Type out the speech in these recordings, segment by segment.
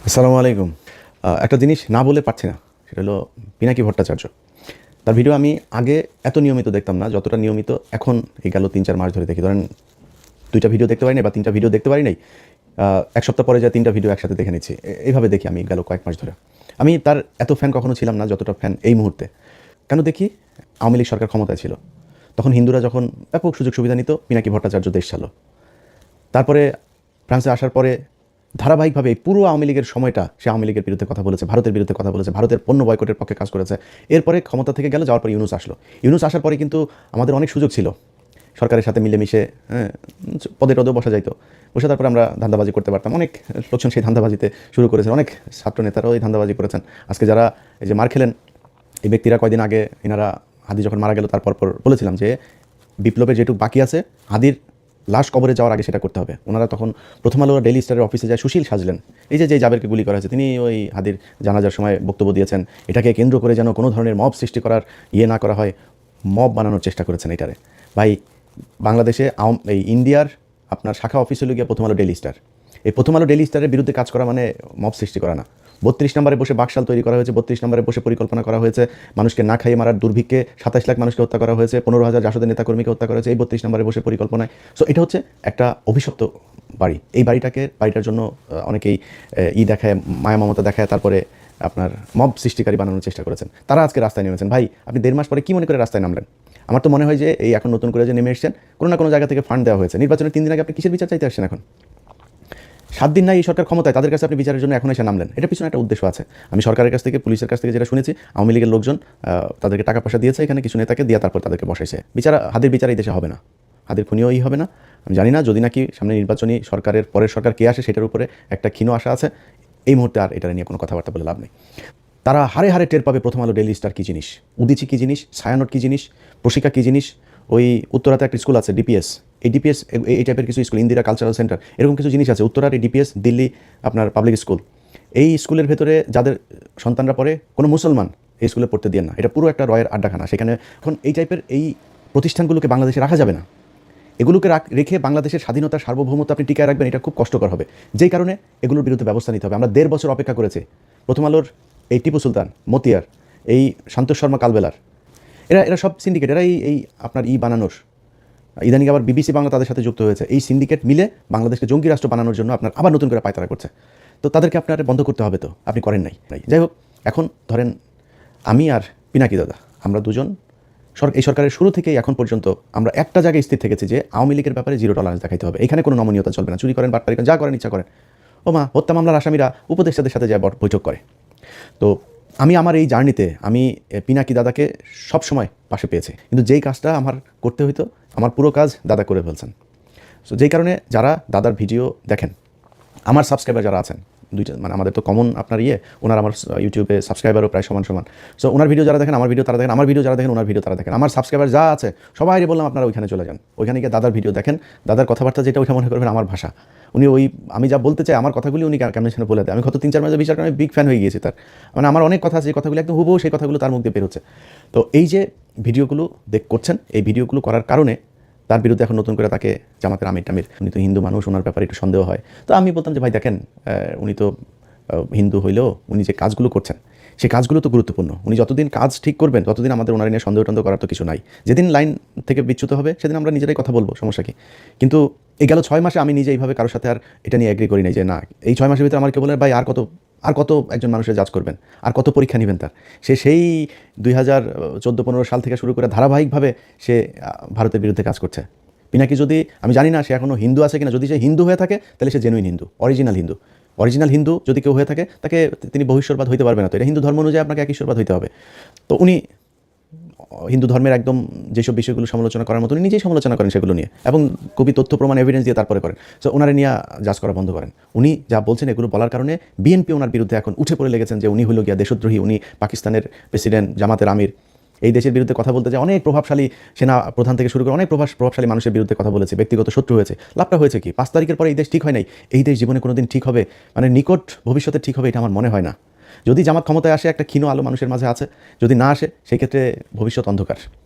আসসালামু আলাইকুম। একটা জিনিস না বলে পারছি না। সেটা হলো পিনাকি ভট্টাচার্য। তার ভিডিও আমি আগে এত নিয়মিত দেখতাম না, যতটা নিয়মিত এখন এই গেল ৩-৪ মাস ধরে দেখি। ধরেন ২ টা ভিডিও দেখতে পারি নাই বা ৩ টা ভিডিও দেখতে পারি নাই। ১ সপ্তাহ পরে যা ৩ টা ভিডিও একসাথে দেখে নিচ্ছি। এইভাবে দেখি আমি গেল কয়েক মাস ধরে। আমি তার এত ফ্যান কখনো ছিলাম না যতটা ফ্যান এই মুহূর্তে। কেন দেখি? আওয়ামী লীগ সরকার ক্ষমতায় ছিল। তখন হিন্দুরা যখন ব্যাপক সুযোগ সুবিধা নিত, পিনাকি ভট্টাচার্য দেশ চালালো। তারপরে ফ্রান্সে আসার পরে ধারাবাহিকভাবে এই পুরো আওয়ামী লীগের সময়টা সে আওয়ামী লীগের বিরুদ্ধে কথা বলেছে, ভারতের বিরুদ্ধে কথা বলেছে, ভারতের পণ্য বয়কটের পক্ষে কাজ করেছে। এরপরে ক্ষমতা থেকে গেল, যাওয়ার পরে ইউনূস আসলো। ইউনূস আসার পরে কিন্তু আমাদের অনেক সুযোগ ছিল সরকারের সাথে মিলেমিশে, হ্যাঁ, পদে টদেও বসা যাইতো। বসে তারপরে আমরা ধান্দাবাজি করতে পারতাম। অনেক লোকজন সেই ধান্দাবাজিতে শুরু করেছেন, অনেক ছাত্র নেতারাও এই ধান্দাবাজি করেছেন। আজকে যারা এই যে মার খেলেন, এই ব্যক্তিরা কয়দিন আগে এনারা হাদি যখন মারা গেল তারপর বলেছিলাম যে বিপ্লবের যেটুকু বাকি আছে, হাদির লাশ কবরে যাওয়ার আগে সেটা করতে হবে। ওনারা তখন প্রথম আলো ডেইলি স্টারের অফিসে যায় সুশীল সাজলেন। এই যে জাবেরকে গুলি করা হয়েছে, তিনি ওই হাদির জানাজার সময় বক্তব্য দিয়েছেন। এটাকে কেন্দ্র করে যেন কোনো ধরনের মব সৃষ্টি করার না করা হয়, মব বানানোর চেষ্টা করেছেন এটারে। ভাই, বাংলাদেশে এই ইন্ডিয়ার আপনার শাখা অফিস হলো গিয়ে প্রথম আলো ডেইলি স্টার। এই প্রথম আলো ডেইলি স্টারের বিরুদ্ধে কাজ করা মানে মব সৃষ্টি করা না। ৩২ নম্বরে বসে বাকশাল তৈরি করা হয়েছে, ৩২ নম্বরে বসে পরিকল্পনা করা হয়েছে, মানুষকে না খাইয়ে মারার দুর্ভিক্ষে ২৭ লাখ মানুষকে হত্যা করা হয়েছে, ১৫,০০০ জাসদের নেতাকর্মীকে হত্যা করা হয়েছে এই ৩২ নম্বরে বসে পরিকল্পনায়। সো এটা হচ্ছে একটা অভিশপ্ত বাড়ি। এই বাড়িটার জন্য অনেকেই দেখায়, মায়া মমতা দেখায়, তারপরে আপনার মব সৃষ্টিকারী বানানোর চেষ্টা করেছেন। তারা আজকে রাস্তায় নেমেছেন। ভাই, আপনি ১.৫ মাস পরে কী মনে করে রাস্তায় নামলেন? আমার তো মনে হয় যে এই এখন নতুন করে যে নেমে এসেছেন, কোনো না কোনো জায়গা থেকে ফান্ড দেওয়া হয়েছে। নির্বাচনের ৩ দিন আগে আপনি কিসের বিচার চাইতে আসছেন এখন? ৭ দিন নাই এই সরকার ক্ষমতায়, তাদের কাছে আপনি বিচারের জন্য এখন এসে নামলেন। এটার পিছনে একটা উদ্দেশ্য আছে। আমি সরকারের কাছ থেকে, পুলিশের কাছ থেকে যেটা শুনেছি, আওয়ামী লীগের লোকজন তাদেরকে টাকা পয়সা দিয়েছে, এখানে কিছু নেতাকে দিয়ে তারপর তাদেরকে বসাইছে। হাদির বিচার এই দেশে হবে না, হাদির খুনিও হবে না। আমি জানি না, যদি নাকি সামনে নির্বাচনী সরকারের পরের সরকার কে আসে সেটার উপরে একটা ক্ষীণ আশা আছে। এই মুহূর্তে আর এটা নিয়ে কোনো কথাবার্তা বলে লাভ নেই। তারা হারে হারে টের পাবে প্রথম আলো ডেইলি স্টার কী জিনিস, উদিচি কী জিনিস, ছায়ানট কী জিনিস, প্রশিকা কী জিনিস। ওই উত্তরাতে একটা স্কুল আছে ডিপিএস, এই ডিপিএস এই টাইপের কিছু স্কুল, ইন্দিরা কালচারাল সেন্টার, এরকম কিছু জিনিস আছে। উত্তরার এই ডিপিএস, দিল্লি আপনার পাবলিক স্কুল, এই স্কুলের ভেতরে যাদের সন্তানরা পড়ে কোনো মুসলমান এই স্কুলে পড়তে দিয়ে না। এটা পুরো একটা রয়ের আড্ডাখানা। সেখানে এখন এই টাইপের এই প্রতিষ্ঠানগুলোকে বাংলাদেশে রাখা যাবে না। এগুলোকে রেখে বাংলাদেশের স্বাধীনতার সার্বভৌমত্ব আপনি টিকায় রাখবেন, এটা খুব কষ্টকর হবে। যেই কারণে এগুলোর বিরুদ্ধে ব্যবস্থা নিতে হবে। আমরা ১.৫ বছর অপেক্ষা করেছি। প্রথম আলোর এই টিপু সুলতান, মতিয়ার, এই সন্তোষ শর্মা কালবেলার, এরা সব সিন্ডিকেট। এরা এই আপনার বানানোর, ইদানিং আবার বিবিসি বাংলা তাদের সাথে যুক্ত হয়েছে। এই সিন্ডিকেট মিলে বাংলাদেশকে জঙ্গি রাষ্ট্র বানানোর জন্য আপনার আবার নতুন করে পায়তারা করছে। তো তাদেরকে আপনার বন্ধ করতে হবে, তো আপনি করেন নাই। যাই হোক, এখন ধরেন আমি আর পিনাকি দাদা, আমরা দুজন এই সরকারের শুরু থেকেই এখন পর্যন্ত আমরা একটা জায়গায় স্থির থেকেছি যে আওয়ামী লীগের ব্যাপারে জিরো টলারেন্স দেখাইতে হবে। এখানে কোনো নমনীয়তা চলবে না। চুরি করেন, বাটপারি করেন, যা করেন ইচ্ছা করেন। হত্যা মামলার আসামিরা উপদেষ্টাদের সাথে যায় বৈঠক করে। তো আমি আমার এই জার্নিতে আমি পিনাকি দাদাকে সব সময় পাশে পেয়েছি, কিন্তু যেই কাজটা আমার করতে হইতো আমার পুরো কাজ দাদা করে ফেলছেন। সো যেই কারণে যারা দাদার ভিডিও দেখেন, আমার সাবস্ক্রাইবার যারা আছেন, দুইটা মানে আমাদের তো কমন আপনার ওনার আমার ইউটিউবে সাবস্ক্রাইবারও প্রায় সমান সমান। সো ওনার ভিডিও যারা দেখেন, আমার ভিডিও তারা দেখেন, আমার ভিডিও যারা দেখেন, ওনার ভিডিও তারা দেখেন। আমার সাবস্ক্রাইবার যা আছে সবাই বললাম আপনারা ওইখানে চলে যান, ওইখানে গিয়ে দাদার ভিডিও দেখেন। দাদার কথাবার্তা যেটা ওইটা মনে করবেন আমার ভাষা। উনি আমি যা বলতে চাই আমার কথাগুলি উনি কেমন সেখানে বলে দেয়। আমি গত ৩-৪ মাসে বিচার কারণে বিগ ফ্যান হয়ে গিয়েছি তার। মানে আমার অনেক কথা আছে, এই কথাগুলো একদম হুবহু সেই কথাগুলো তার মুখ দিয়ে বের হচ্ছে। তো এই যে ভিডিওগুলো করছেন, এই ভিডিওগুলো করার কারণে তার বিরুদ্ধে এখন নতুন করে তাকে জামাতের আমির টামির, উনি তো হিন্দু মানুষ, ওনার ব্যাপারে একটু সন্দেহ হয়। তো আমি বলতাম যে ভাই দেখেন, উনি তো হিন্দু হইলেও উনি যে কাজগুলো করছেন সেই কাজগুলো তো গুরুত্বপূর্ণ। উনি যতদিন কাজ ঠিক করবেন ততদিন আমাদের ওনার নিয়ে সন্দেহ টন্দেহ করার তো কিছু নাই। যেদিন লাইন থেকে বিচ্যুত হবে সেদিন আমরা নিজেরাই কথা বলবো, সমস্যা কি? কিন্তু এই গেল ৬ মাসে আমি নিজে এইভাবে কারোর সাথে আর এটা নিয়ে এগ্রি করি নাই যে না, এই ৬ মাসের ভিতরে আমার কেউ বলে ভাই আর কত একজন মানুষের জাজ করবেন, আর কত পরীক্ষা নেবেন তার। সেই ২০১৪-১৫ সাল থেকে শুরু করে ধারাবাহিকভাবে সে ভারতের বিরুদ্ধে কাজ করছে। পিনাকি, যদি আমি জানি না সে এখনও হিন্দু আছে কিনা, যদি সে হিন্দু হয়ে থাকে তাহলে সে জেনুইন হিন্দু, অরিজিনাল হিন্দু যদি কেউ হয়ে থাকে তাকে তিনি বহিঃশ্বরবাদ হইতে পারবে না। তো এটা হিন্দু ধর্ম অনুযায়ী আপনাকে এক ঈশ্বরবাদ হইতে হবে। তো উনি হিন্দু ধর্মের একদম যেসব বিষয়গুলো সমালোচনা করার মতো উনি নিজেই সমালোচনা করেন সেগুলো নিয়ে, এবং খুবই তথ্য প্রমাণ এভিডেন্স দিয়ে তারপরে করেন। সো ওনারে নিয়ে জাজ করা বন্ধ করেন। উনি যা বলছেন এগুলো বলার কারণে বিএনপি ওনার বিরুদ্ধে এখন উঠে পড়ে লেগেছেন যে উনি হলো গিয়া দেশদ্রোহী, উনি পাকিস্তানের প্রেসিডেন্ট, জামাতের আমির। এই দেশের বিরুদ্ধে কথা বলতে যায় অনেক প্রভাবশালী সেনা প্রধান থেকে শুরু করে অনেক প্রভাবশালী মানুষের বিরুদ্ধে কথা বলেছে, ব্যক্তিগত শত্রু হয়েছে। লাভটা হয়েছে কি? ৫ তারিখের পরে এই দেশ ঠিক হয় নাই। এই দেশ জীবনে কোনোদিন ঠিক হবে, মানে নিকট ভবিষ্যতে ঠিক হবে, এটা আমার মনে হয় না। যদি জামাত ক্ষমতায় আসে একটা ক্ষীণ আলো মানুষের মাঝে আছে, যদি না আসে সেই ক্ষেত্রে ভবিষ্যৎ অন্ধকার।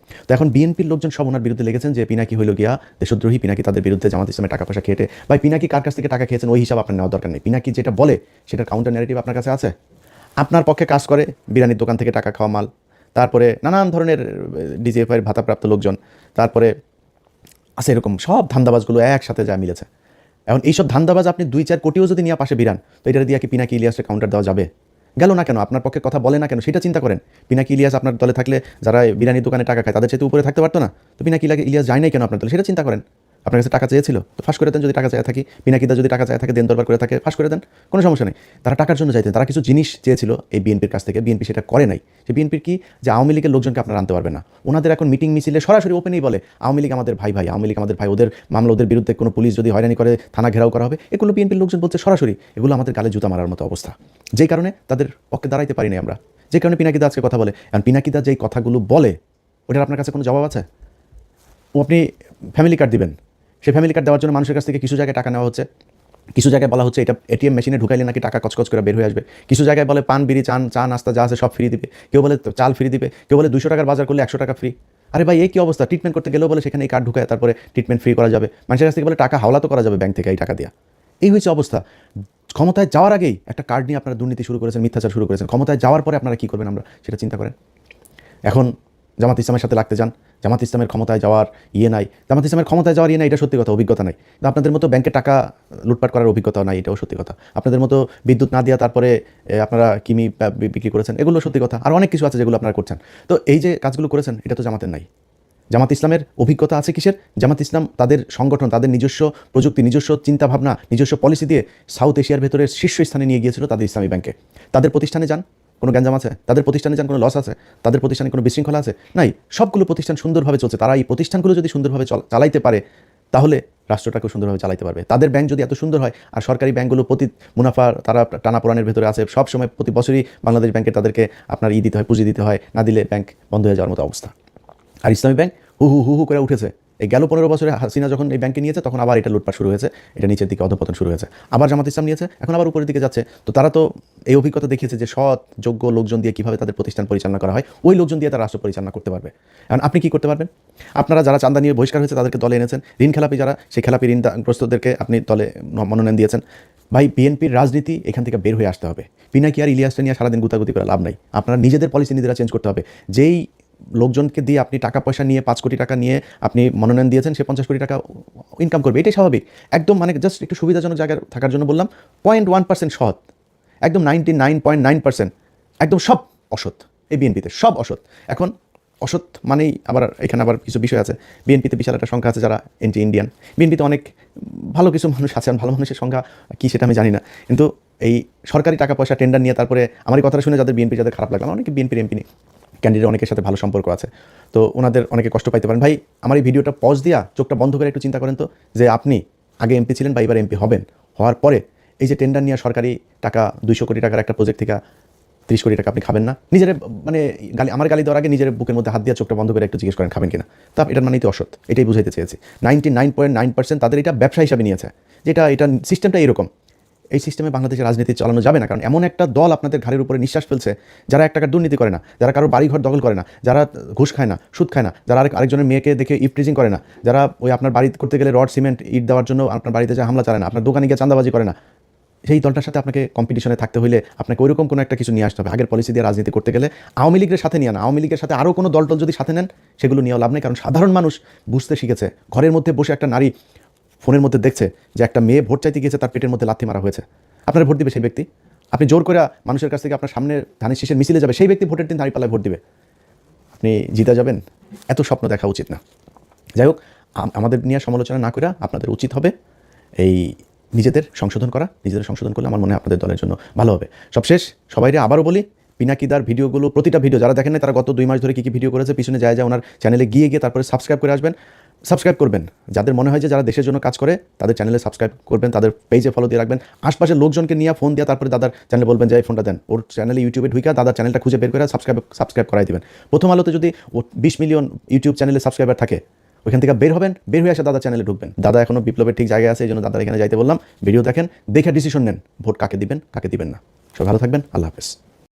তো এখন বিএনপির লোকজন সব ওনার বিরুদ্ধে লেগেছেন যে পিনাকি হইল গিয়া দেশদ্রোহী, পিনাকি তাদের বিরুদ্ধে জামাত ইসলামের টাকা পয়সা খেটে। ভাই পিনাকি কার কাছ থেকে টাকা খেয়েছেন ওই হিসাব আপনার নেওয়ার দরকার নেই। পিনাকি যেটা বলে সেটার কাউন্টার ন্যারেটিভ আপনার কাছে আছে। আপনার পক্ষে কাজ করে বিরিয়ানির দোকান থেকে টাকা খাওয়া মাল, তারপরে নানান ধরনের ডিজিএফআইয়ের ভাতাপ্রাপ্ত লোকজন, তারপরে আছে এরকম সব ধান্দাবাজগুলো একসাথে যা মিলেছে। এখন এইসব ধান্দাবাজ আপনি 2-4 কোটিও যদি নিয়ে পাশে বিরান, তো এটা দিয়ে কি পিনাকি ইলিয়াসের কাউন্টার দেওয়া যাবে? গেল না কেন? আপনার পক্ষে কথা বলে না কেন সেটা চিন্তা করেন। পিনাকি ইলিয়াস আপনার দলে থাকলে যারা বিরিয়ানির দোকানে টাকা খায় তাদের চেয়ে উপরে থাকতে পারতো না? তো পিনাকি ইলিয়াস যায় নাই কেন আপনার দলে সেটা চিন্তা করেন। আপনার কাছে টাকা চেয়েছিল তো ফাঁস করে দেন। যদি টাকা চেয়ে থাকি, পিনাকিদা যদি টাকা চেয়ে থাকে, দেন দরবার করে থাকে, ফাঁস করে দেন, কোনো সমস্যা নেই। তারা টাকার জন্য চাইতেন, তারা কিছু জিনিস চেয়েছিল এই বিএনপির কাছ থেকে, বিএনপি সেটা করে নাই। সে বিএনপির কি যে আওয়ামী লীগের লোকজনকে আপনারা আনতে পারবেন না। ওনাদের এখন মিটিং মিছিলে সরাসরি ওপেনেই বলে আওয়ামী লীগ আমাদের ভাই, আওয়ামী লীগ আমাদের ভাই, ওদের মামলা, ওদের বিরুদ্ধে কোনো পুলিশ যদি হয়রানি করে থানা ঘেরাও করা হবে, এগুলো বিএনপির লোকজন বলছে সরাসরি। এগুলো আমাদের গালে জুতা মারার মতো অবস্থা, যেই কারণে তাদের পক্ষে দাঁড়াইতে পারি নাই আমরা, যে কারণে পিনাকিদা আজকে কথা বলে। কারণ পিনাকিদা যেই কথাগুলো বলে ওটার আপনার কাছে কোনো জবাব আছে? ও আপনি ফ্যামিলি কার্ড দিবেন, সেই ফ্যামিলি কার্ড দেওয়ার জন্য মানুষের কাছ থেকে কিছু জায়গায় টাকা নেওয়া হচ্ছে, কিছু জায়গায় বলা হচ্ছে এটা এটিএম মেশিনে ঢুকাইলে নাকি টাকা কচকচ করে বের হয়ে আসবে, কিছু জায়গায় বলে পান বিড়ি চা নাস্তা যা আছে সব ফ্রি দিবে, কেউ বলে চাল ফ্রি দিবে, কেউ বলে 200 টাকার বাজার করলে 100 টাকা ফ্রি। আরে ভাই এই কী অবস্থা? ট্রিটমেন্ট করতে গেলেও বলে সেখানে এই কার্ড ঢুকায় তারপরে ট্রিটমেন্ট ফ্রি করা যাবে। মানুষের কাছ থেকে বলে টাকা হাওলা তো করা যাবে ব্যাংক থেকে এই টাকা দিয়া। এই হয়েছে অবস্থা। ক্ষমতায় যাওয়ার আগেই একটা কার্ড নিয়ে আপনারা দুর্নীতি শুরু করেছেন, মিথ্যাচার শুরু করেছেন। ক্ষমতায় যাওয়ার পরে আপনারা কী করবেন আমরা সেটা চিন্তা করেন। এখন জামাত ইসলামের সাথে লাগতে যান, জামাত ইসলামের ক্ষমতায় যাওয়ার নাই, জামাত ইসলামের ক্ষমতায় যাওয়ার নাই, এটা সত্যি কথা, অভিজ্ঞতা নাই। আপনাদের মতো ব্যাংকে টাকা লুটপাট করার অভিজ্ঞতা নাই, এটাও সত্যি কথা। আপনাদের মতো বিদ্যুৎ না দেওয়া তারপরে আপনারা কিমি বিক্রি করেছেন, এগুলো সত্যি কথা। আর অনেক কিছু আছে যেগুলো আপনারা করছেন। তো এই যে কাজগুলো করেছেন এটা তো জামাতের নাই। জামাত ইসলামের অভিজ্ঞতা আছে কিসের? জামাত ইসলাম তাদের সংগঠন, তাদের নিজস্ব প্রযুক্তি, নিজস্ব চিন্তাভাবনা, নিজস্ব পলিসি দিয়ে সাউথ এশিয়ার ভেতরে শীর্ষস্থানে নিয়ে গিয়েছিল তাদের ইসলামী ব্যাংকে। তাদের প্রতিষ্ঠানে যান, কোনো গ্যাঞ্জাম আছে? তাদের প্রতিষ্ঠানে যান, কোনো লস আছে? তাদের প্রতিষ্ঠানে কোনো বিশৃঙ্খলা আছে? নাই। সবগুলো প্রতিষ্ঠান সুন্দরভাবে চলছে। তারা এই প্রতিষ্ঠানগুলো যদি সুন্দরভাবে চালাইতে পারে তাহলে রাষ্ট্রটাকেও সুন্দরভাবে চালাইতে পারবে। তাদের ব্যাংক যদি এত সুন্দর হয়, আর সরকারি ব্যাংকগুলো প্রতি মুনাফা তারা টানাপোড়ানের ভেতরে আছে, সব সময় প্রতি বছরই বাংলাদেশ ব্যাংকে তাদেরকে আপনার দিতে হয়, পুঁজি দিতে হয়, না দিলে ব্যাংক বন্ধ হয়ে যাওয়ার মতো অবস্থা। আর ইসলামী ব্যাংক হু হু হু হু করে উঠেছে। এই গেল 15 বছরে হাসিনা যখন এই ব্যাংকে নিয়েছে তখন আবার এটা লুটপাট শুরু হয়েছে, এটা নিচের দিকে অধপতন শুরু হয়েছে। আবার জামাত ইসলাম নিয়েছে, এখন আবার উপরের দিকে যাচ্ছে। তো তারা তো এই অভিজ্ঞতা দেখিয়েছে যে সৎ যোগ্য লোকজন দিয়ে কীভাবে তাদের প্রতিষ্ঠান পরিচালনা করা হয়, ওই লোকজন দিয়ে তারা রাষ্ট্র পরিচালনা করতে পারবে। এখন আপনি কী করতে পারবেন? আপনারা যারা চাঁদা নিয়ে বহিষ্কার হয়েছে তাদেরকে দলে এনেছেন, ঋণ খেলাপি যারা, সেই খেলাপি ঋণগ্রস্তদেরকে আপনি দলে মনোনয়ন দিয়েছেন। ভাই বিএনপির রাজনীতি এখান থেকে বের হয়ে আসতে হবে। পিনাকি আর ইলিয়াসটা নিয়ে সারাদিন গুতাগুতি করে লাভ নাই। আপনারা নিজেদের পলিসি নিজেরা চেঞ্জ করতে হবে। যেই লোকজনকে দিয়ে আপনি টাকা পয়সা নিয়ে 5 কোটি টাকা নিয়ে আপনি মনোনয়ন দিয়েছেন, সে 50 কোটি টাকা ইনকাম করবে, এটাই স্বাভাবিক। একদম মানে জাস্ট একটু সুবিধাজনক জায়গায় থাকার জন্য বললাম। 0.1% সৎ, একদম 99.9% একদম সব অসৎ। এই বিএনপিতে সব অসৎ। এখন অসৎ মানেই আবার এখানে আবার কিছু বিষয় আছে। বিএনপিতে বিশাল একটা সংখ্যা আছে যারা এন্টি ইন্ডিয়ান। বিএনপিতে অনেক ভালো কিছু মানুষ আছেন, ভালো মানুষের সংখ্যা কী সেটা আমি জানি না। কিন্তু এই সরকারি টাকা পয়সা টেন্ডার নিয়ে তারপরে আমার এই কথাটা শুনে যাদের বিএনপি যাদের খারাপ লাগলো, অনেকে বিএনপির এমপি ক্যান্ডিডেট অনেকের সাথে ভালো সম্পর্ক আছে, তো ওনাদের অনেকে কষ্ট পাইতে পারেন। ভাই আমার এই ভিডিওটা পজ দিয়া চোখটা বন্ধ করে একটু চিন্তা করেন তো, যে আপনি আগে এমপি ছিলেন বা এবার এমপি হবেন, হওয়ার পরে এই যে টেন্ডার নিয়ে সরকারি টাকা 200 কোটি টাকার একটা প্রজেক্ট থেকে 30 কোটি টাকা আপনি খাবেন না? নিজের মানে আমার গালি দেওয়ার আগে নিজের বুকের মধ্যে হাত দিয়ে চোখটা বন্ধ করে একটু জিজ্ঞেস করেন খাবেন কিনা। তা এটার মানেই তো অসৎ, এটাই বুঝাইতে চেয়েছি। 99.9% তাদের এটা ব্যবসা হিসাবে নিয়েছে, যেটা এটা সিস্টেমটা এরকম। এই সিস্টেমে বাংলাদেশের রাজনীতি চালানো যাবে না, কারণ এমন একটা দল আপনাদের ঘাড়ের উপরে নিঃশ্বাস ফেলছে যারা 1 টাকার দুর্নীতি করে না, যারা কারো বাড়িঘর দখল করে না, যারা ঘুষ খায় না, সুদ খায় না, যারা আরেকজনের মেয়েকে দেখে ইফটিজিং করে না, যারা ওই আপনার বাড়ি করতে গেলে রড সিমেন্ট ইট দেওয়ার জন্য আপনার বাড়িতে যে হামলা চালায় না, আপনার দোকানে গিয়ে চাঁদাবাজি করে না। সেই দলটার সাথে আপনাকে কম্পিটিশনে থাকতে হলে আপনাকে ওইরকম কোনো একটা কিছু নিয়ে আসতে হবে। আগের পলিসি দিয়ে রাজনীতি করতে গেলে আওয়ামী লীগের সাথে নিয়ে না, আওয়ামী লীগের সাথে আরও কোনো দল যদি সাথে নেন সেগুলো নিয়েও লাভ নেই, কারণ সাধারণ মানুষ বুঝতে শিখেছে। ঘরের মধ্যে বসে একটা নারী ফোনের মধ্যে দেখছে যে একটা মেয়ে ভোট চাইতে গিয়েছে, তার পেটের মধ্যে লাথি মারা হয়েছে। আপনার ভোট দিবে সেই ব্যক্তি? আপনি জোর করে মানুষের কাছ থেকে আপনার সামনে ধানের শীষের মিছিলে যাবে, সেই ব্যক্তি ভোটের দিন দাঁড়িপাল্লায় ভোট দিবে, আপনি জিতে যাবেন? এত স্বপ্ন দেখা উচিত না। যাই হোক, আমাদের নিয়ে সমালোচনা না করে আপনাদের উচিত হবে এই নিজেদের সংশোধন করা। নিজেদের সংশোধন করলে আমার মনে হয় আপনাদের দলের জন্য ভালো হবে। সবশেষ সবাইরে আবারও বলি, পিনাকিদার ভিডিওগুলো, প্রতিটা ভিডিও যারা দেখেন না তারা গত 2 মাস ধরে কী ভিডিও করেছে পিছনে যায় ওনার চ্যানেলে গিয়ে তারপরে সাবস্ক্রাইব করে আসবেন। সাবস্ক্রাইব করবেন, যাদের মনে হয় যে যারা দেশের জন্য কাজ করে তাদের চ্যানেলে সাবস্ক্রাইব করবেন, তাদের পেজে ফলো দিয়ে রাখবেন। আশপাশের লোকজনকে নিয়ে ফোন দিয়ে তারপরে দাদার চ্যানেলে বলবেন যে এই ফোনটা দেন, ওর চ্যানেলে ইউটিউবে ঢুকে দাদার চ্যানেলটা খুঁজে বের করে সাবস্ক্রাইব করাই দিবেন। প্রথম আলোতে যদি 20 মিলিয়ন ইউটিউব চ্যানেলে সাবস্ক্রাইবার থাকে, ওইখান থেকে বের হবেন, বের হয়ে এসে দাদার চ্যানেলে ঢুকবেন। দাদা এখনও বিপ্লবের ঠিক জায়গায় আছে, এই জন্য দাদার এখানে যাইতে বললাম। ভিডিও দেখেন, দেখে ডিসিশন নেন ভোট কাকে দিবেন কাকে দিবেন না। সব ভালো থাকবেন, আল্লাহ হাফেজ।